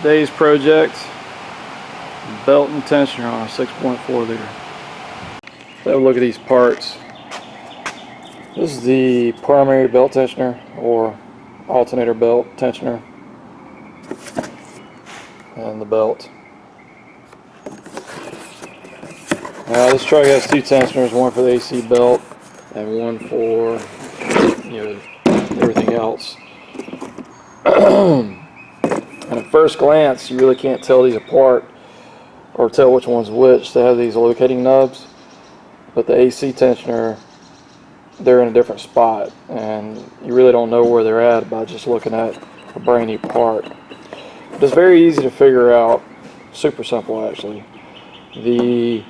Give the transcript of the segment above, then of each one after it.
Today's project, belt and tensioner on a 6.4 liter. Let's have a look at these parts. This is the primary belt tensioner or alternator belt tensioner and the belt. Now this truck has two tensioners, one for the AC belt and one for everything else. And at first glance you really can't tell these apart or tell which one's which. They have these locating nubs, but the AC tensioner, they're in a different spot and you really don't know where they're at by just looking at a brand new part. But it's very easy to figure out, super simple actually. The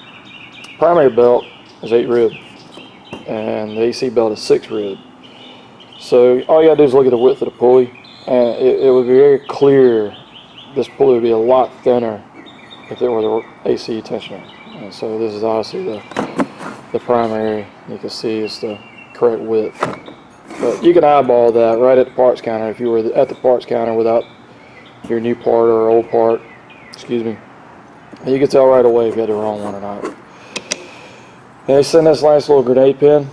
primary belt is 8 rib and the AC belt is 6 rib. So all you gotta do is look at the width of the pulley and it would be very clear this pulley would be a lot thinner if it were the AC tensioner. And so this is obviously the primary. You can see it's the correct width. But you can eyeball that right at the parts counter if you were at the parts counter without your new part or old part, excuse me. And you can tell right away if you had the wrong one or not. And they send this nice little grenade pin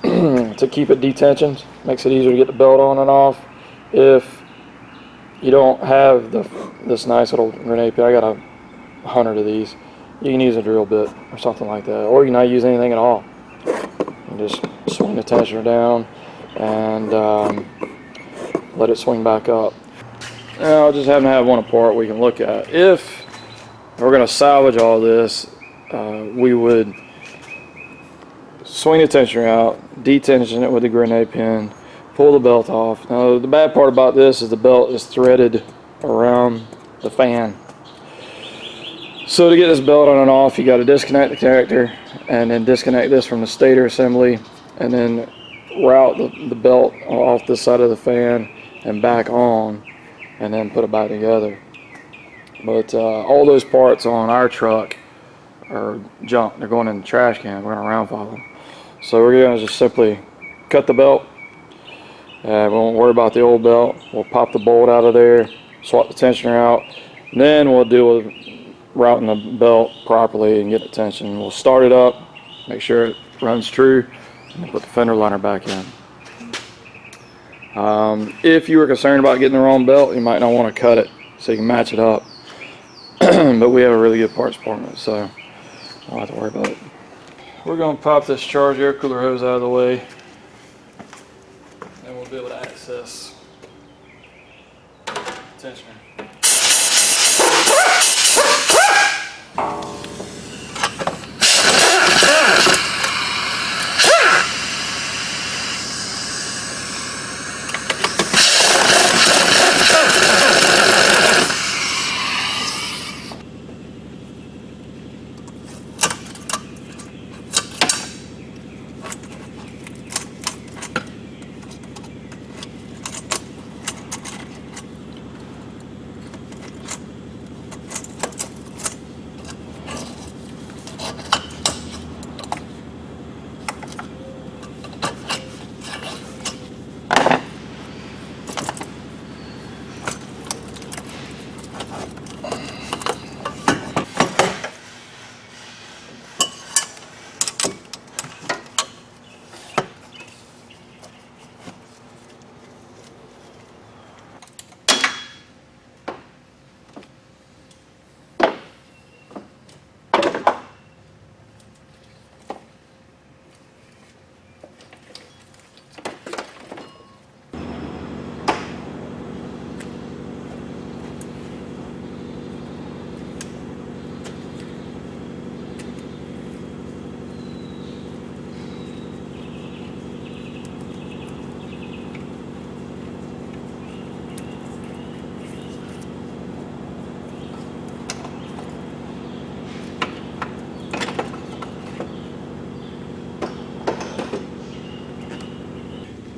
to keep it detensioned. Makes it easier to get the belt on and off. If you don't have this nice little grenade pin, I got 100 of these. You can use a drill bit or something like that, or you can not use anything at all. You just swing the tensioner down and let it swing back up. Now I just happen to have one apart we can look at. If we're going to salvage all this, we would swing the tensioner out, detension it with the grenade pin, pull the belt off. Now the bad part about this is the belt is threaded around the fan. So to get this belt on and off, you got to disconnect the connector and then disconnect this from the stator assembly and then route the belt off this side of the fan and back on and then put it back together. But all those parts on our truck are junk. They're going in the trash can. We're going to round file them. So we're going to just simply cut the belt. We won't worry about the old belt. We'll pop the bolt out of there, swap the tensioner out, and then we'll deal with routing the belt properly and get the tension. We'll start it up, make sure it runs true, and then put the fender liner back in. If you were concerned about getting the wrong belt, you might not want to cut it so you can match it up. But we have a really good parts department, so I don't have to worry about it. We're going to pop this charged air cooler hose out of the way, and we'll be able to access the tensioner.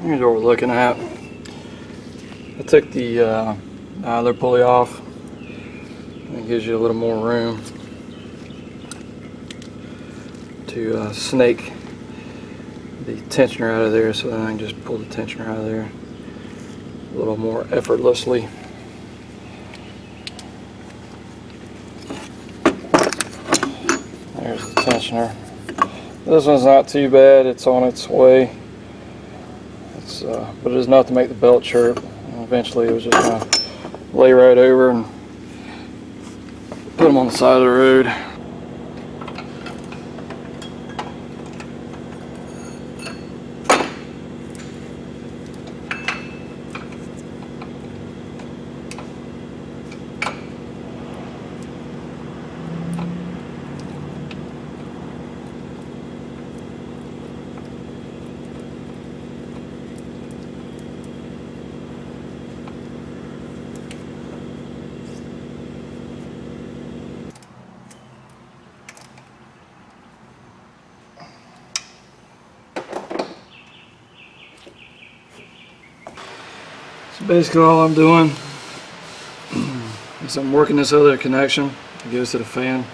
Here's what we're looking at. I took the idler pulley off. It gives you a little more room to snake the tensioner out of there, so then I can just pull the tensioner out of there a little more effortlessly. tensioner. This one's not too bad. It's on its way. But it is enough to make the belt chirp. And eventually it was just going to lay right over and put them on the side of the road. So basically all I'm doing is I'm working this other connection that goes to the fan,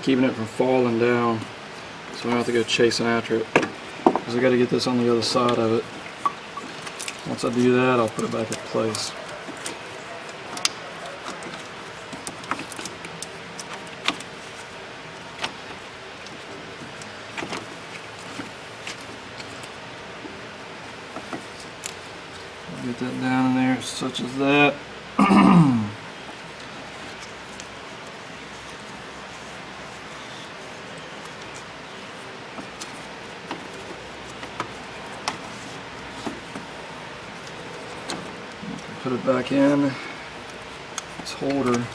keeping it from falling down so I don't have to go chasing after it, because I got to get this on the other side of it. Once I do that, I'll put it back in place. Get that down in there such as that. Put it back in its holder and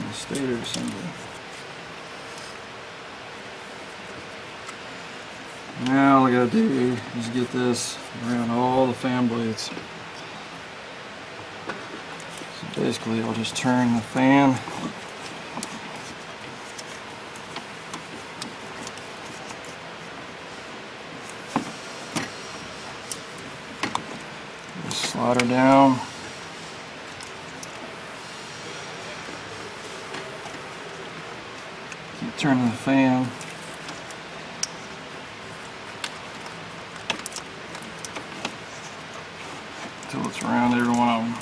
the stator assembly. Now all I gotta do is get this around all the fan blades. So basically I'll just turn the fan slide her down. Keep turning the fan. Until it's around every one of them.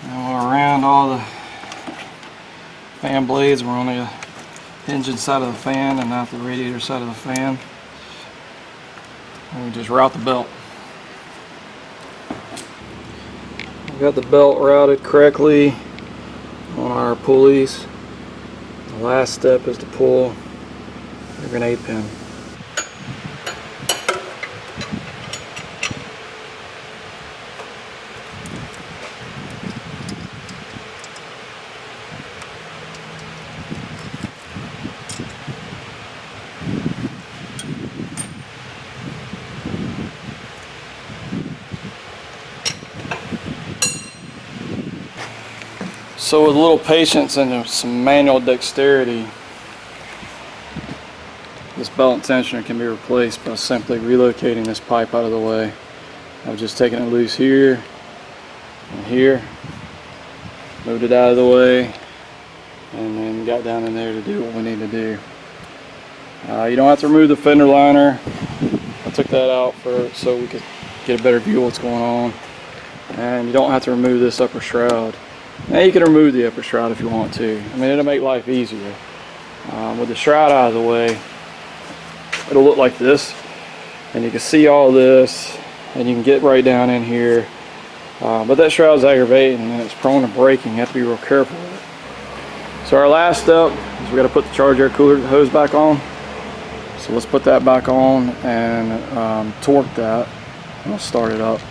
Now we're around all the fan blades. We're on the engine side of the fan and not the radiator side of the fan. And we just route the belt. We've got the belt routed correctly on our pulleys. The last step is to pull the grenade pin. So with a little patience and some manual dexterity, this belt and tensioner can be replaced by simply relocating this pipe out of the way. I've just taken it loose here and here, moved it out of the way, and then got down in there to do what we need to do. You don't have to remove the fender liner. I took that out so we could get a better view of what's going on. And you don't have to remove this upper shroud. Now you can remove the upper shroud if you want to. I mean, it'll make life easier. With the shroud out of the way, it'll look like this, and you can see all this, and you can get right down in here. But that shroud's aggravating and it's prone to breaking. You have to be real careful with it. So our last step is we got to put the charge air cooler hose back on. So let's put that back on and torque that, and we'll start it up.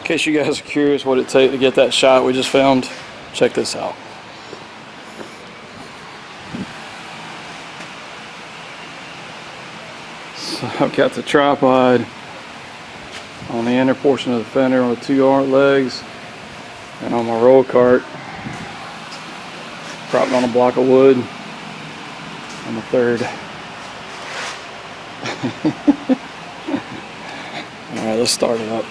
case you guys are curious what it takes to get that shot we just filmed, check this out. So I've got the tripod on the inner portion of the fender on the 2 arm legs, and on my roll cart propped on a block of wood on the third. Alright, let's start it up.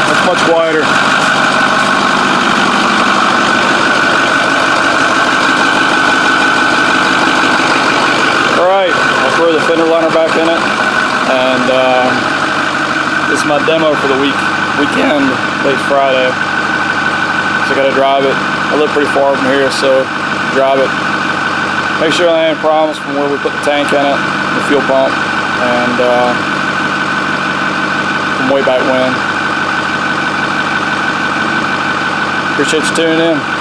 That's much quieter. Alright, I'll throw the fender liner back in it, and this is my demo for the weekend. Today's Friday, so I gotta drive it. I live pretty far from here, so drive it. Make sure there ain't any problems from where we put the tank in it, the fuel pump, and from way back when. Appreciate you tuning in.